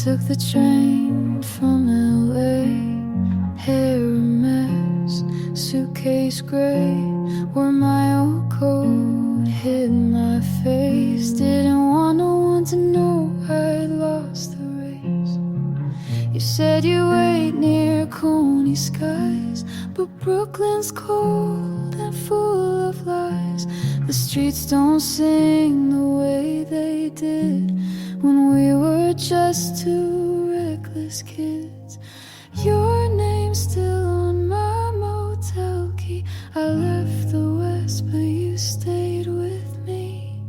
took the train from LA, hair a mess, suitcase gray, wore my old coat, hid my face. Didn't want no one to know I'd lost the race. You said you wait near Coney skies, but Brooklyn's cold and full of lies. The streets don't sing the way they did when we were just two reckless kids. Your name's still on my motel key. I left the West, but you stayed with me.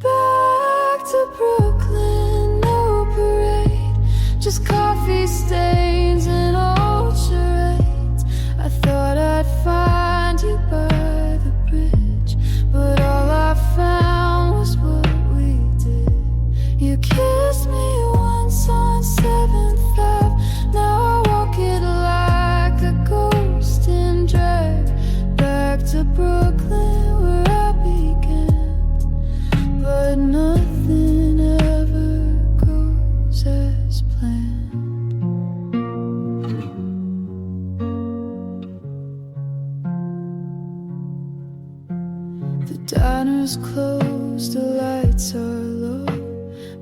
Back to Brooklyn, no parade, just coffee stains and old charades. I thought I'd find you by the bridge, but all I found was what we did. You kissed me once on 7th Ave. Now I walk it like a ghost and drag back to Brooklyn where I began. But nothing ever goes as planned. The diner's closed, the lights are low.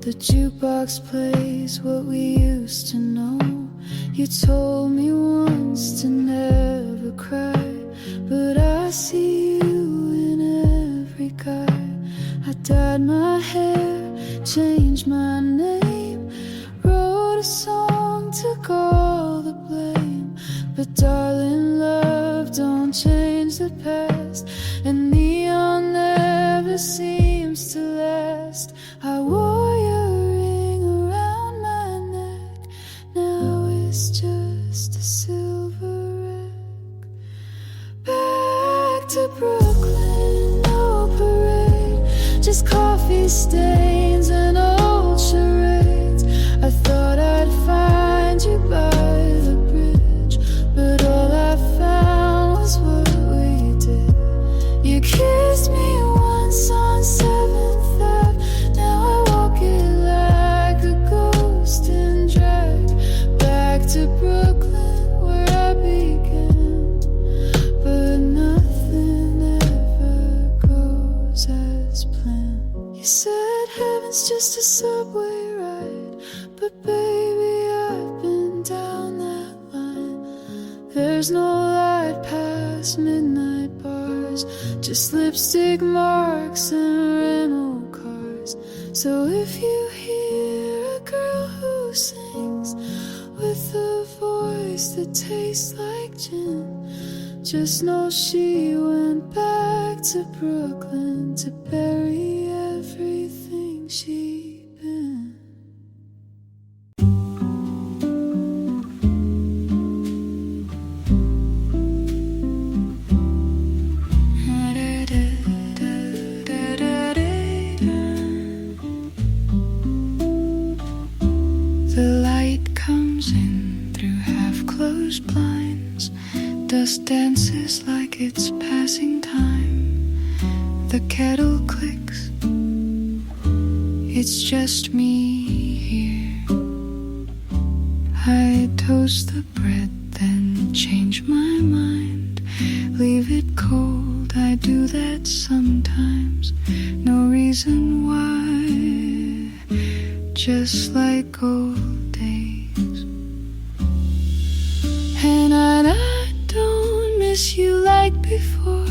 The jukebox plays what we used to know. You told me once to never cry, but I see you in every guy. I dyed my hair, changed my name, wrote a song, took all the blame. But darling, love don't change the past, and neon never seems to last. I wore your ring around my neck, now it's just a silver wreck. Back to Brooklyn, no parade, just coffee stains and old charades. I thought I'd find you by the bridge, but all I found was what we did. You kissed me once on 7th Ave. Now I walk it like a ghost and drag back to Brooklyn where I began. But nothing ever goes as planned. You said heaven's just a subway ride, but baby, I've been down that line. There's no light past midnight bars, just lipstick marks and rental cars. So if you hear a girl who sings with a voice that tastes like gin, just know she went back to Brooklyn to bury everything she'd been. The light comes in through half-closed blinds. Dust dances like it's passing time. The kettle clicks, it's just me here. I toast the bread, then change my mind. Leave it cold, I do that sometimes. No reason why, just like old days. And I don't miss you like before,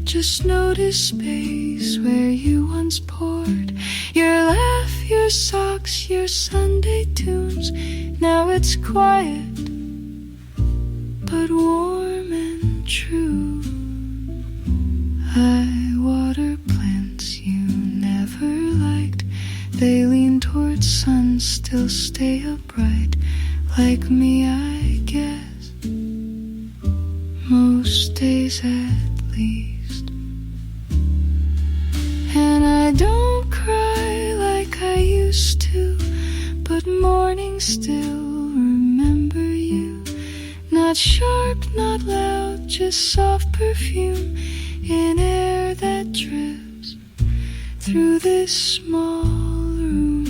just notice space where you once poured your laugh, your socks, your Sunday tunes. Now it's quiet, but warm and true. I water plants you never liked. They lean towards sun, still stay upright. Like me, I guess, most days at least. And I don't cry like I used to, but mornings still remember you. Not sharp, not loud, just soft perfume in air that drips through this small room.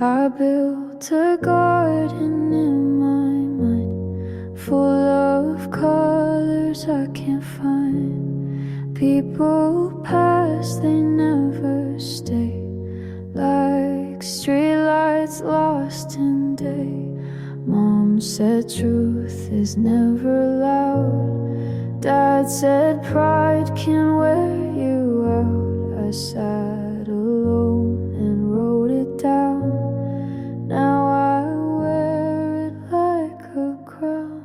I built a garden in my mind, full of colors I can't find. People pass, they never stay, like streetlights lost in day. Mom said truth is never loud. Dad said pride can wear you out. I sat alone and wrote it down. Now I wear it like a crown.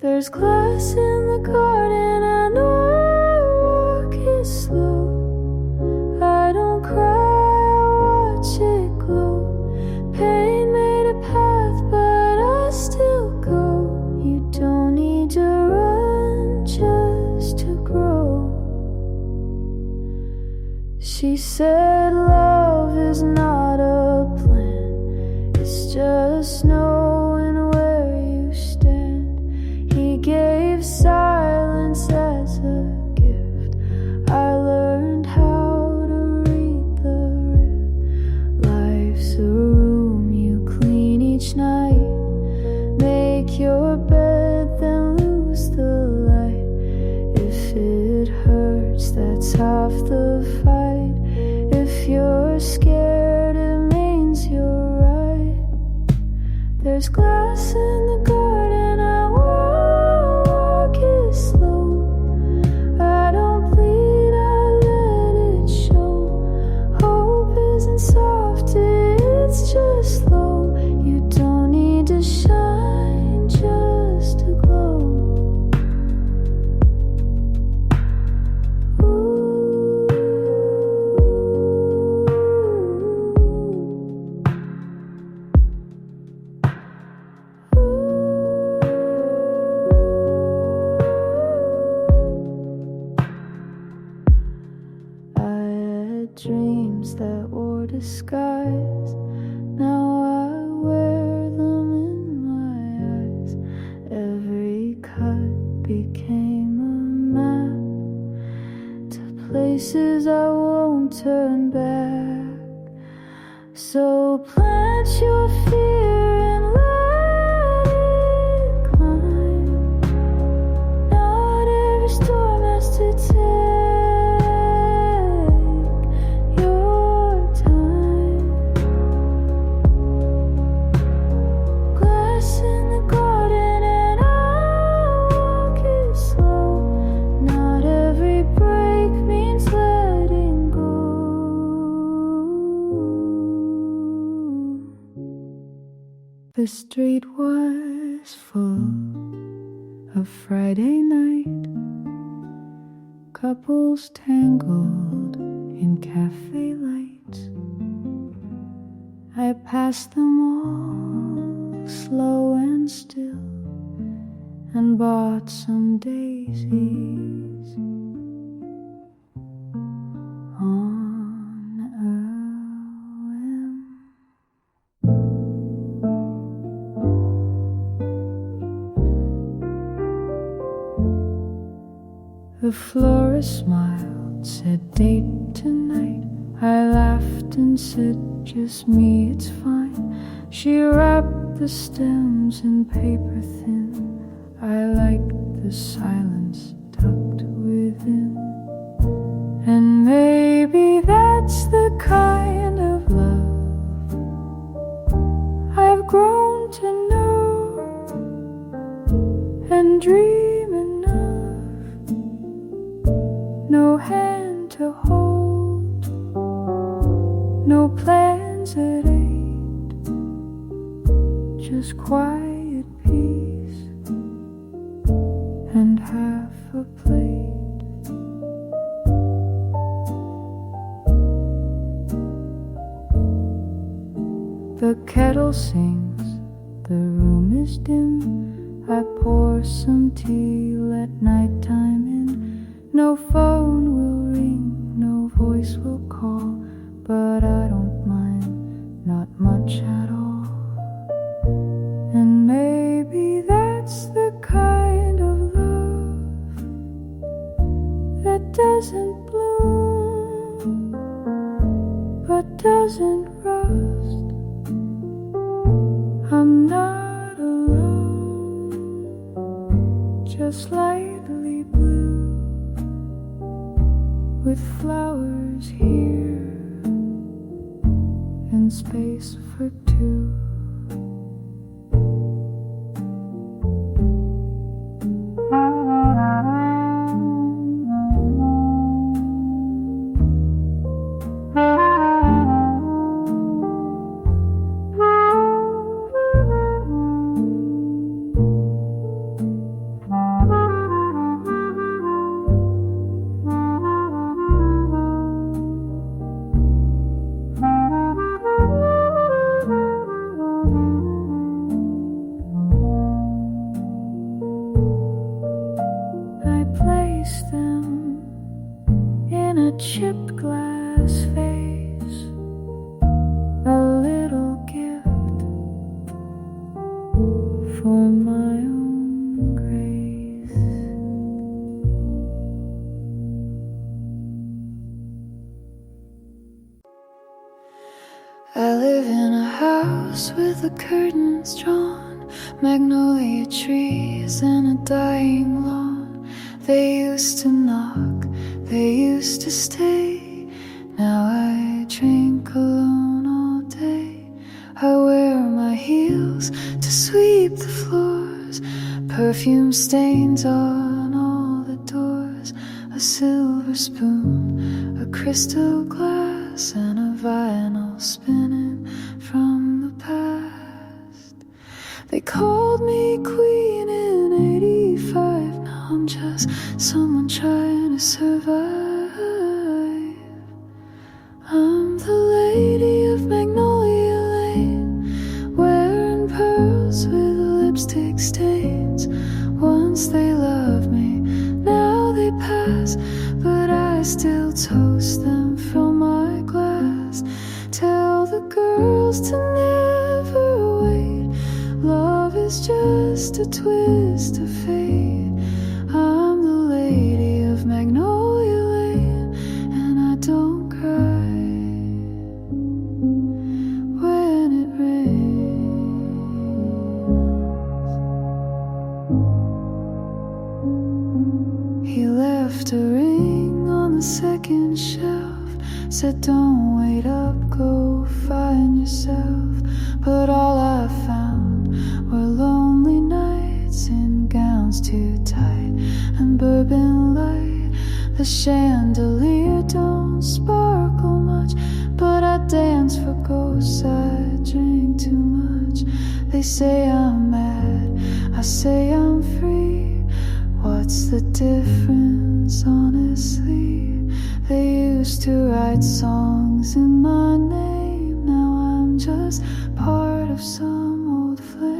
There's glass in the garden, I know I walk it slow. I don't cry, I watch it glow. Pain made a path, but I still go. You don't need to run just to grow. She said love is not just knowing where you stand. He gave silence as a gift. I learned how to read the rift. Life's a room you clean each night. Make your bed, then lose the light. If it hurts, that's half the fight. If you're scared, it means you're right. There's glass in the garden, I walk it slow. I don't bleed, I let it show. Hope isn't soft, it's just slow. You don't need to shine just to glow. Dreams that wore disguise, now I wear them in my eyes. Every cut became a map to places I won't turn back. So plant your fear and let it climb. Not every storm has to take The street was full of Friday night couples tangled in cafe lights. I passed them all, slow and still, and bought some daisies on a whim. The florist smiled, said date tonight. I laughed and said just me, it's fine. She wrapped the stems in paper thin. I liked the silence tucked within. And maybe that's the kind of love I've grown to know and dream enough. No hand to hold, no plans at 8, just quiet peace and half a plate. The kettle sings, the room is dim. I pour some tea, let nighttime in. No phone will ring, no voice will call, but I don't mind, not much at all. And maybe that's the kind of love that doesn't bloom, but doesn't rust. I'm not alone, just lightly blue, with flowers here and space for two. Chipped glass vase, a little gift for my own grace. I live in a house with the curtains drawn, magnolia trees and a dying lawn. They used to knock, they used to stay. Now I drink alone all day. I wear my heels to sweep the floors, perfume stains on all the doors. A silver spoon, a crystal glass, and a vinyl spinning from the past. They called me queen in '85. Now I'm just someone trying to survive. I'm the lady of Magnolia Lane, wearing pearls with lipstick stains. Once they loved me, now they pass, but I still toast them from my glass. Tell the girls to never wait, love is just a twist of fate. I'm the lady of Magnolia Lane, and I don't cry when it rains. He left a ring on the second shelf, said don't wait up, go find yourself. But all I found were lonely nights in gowns too tight and bourbon light. The chandelier don't sparkle much, but I dance for ghosts, I drink too much. They say I'm mad, I say I'm free. What's the difference, honestly? They used to write songs in my name, now I'm just part of some old flame.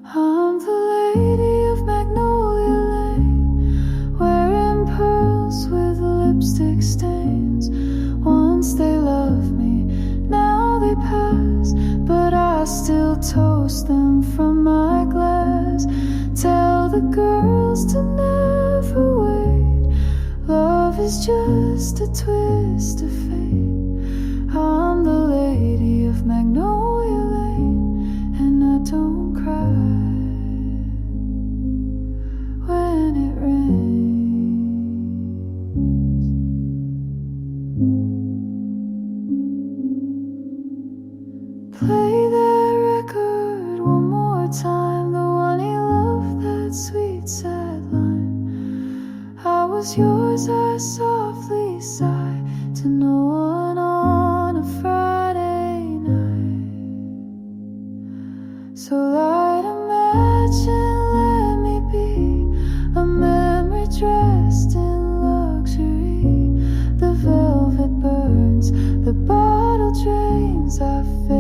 I'm the lady of Magnolia Lane, wearing pearls with lipstick stains. Once they loved me, now they pass, but I still toast them from my glass. Tell the girls to never wait, love is just a twist of fate. I'm the lady of Magnolia Lane, and I don't cry when it rains. Play that record one more time, the one he loved, that sweet sad line. I was yours, I softly sigh to no one on a Friday night. So light a match and let me be a memory dressed in luxury. The velvet burns, the bottle drains, I feel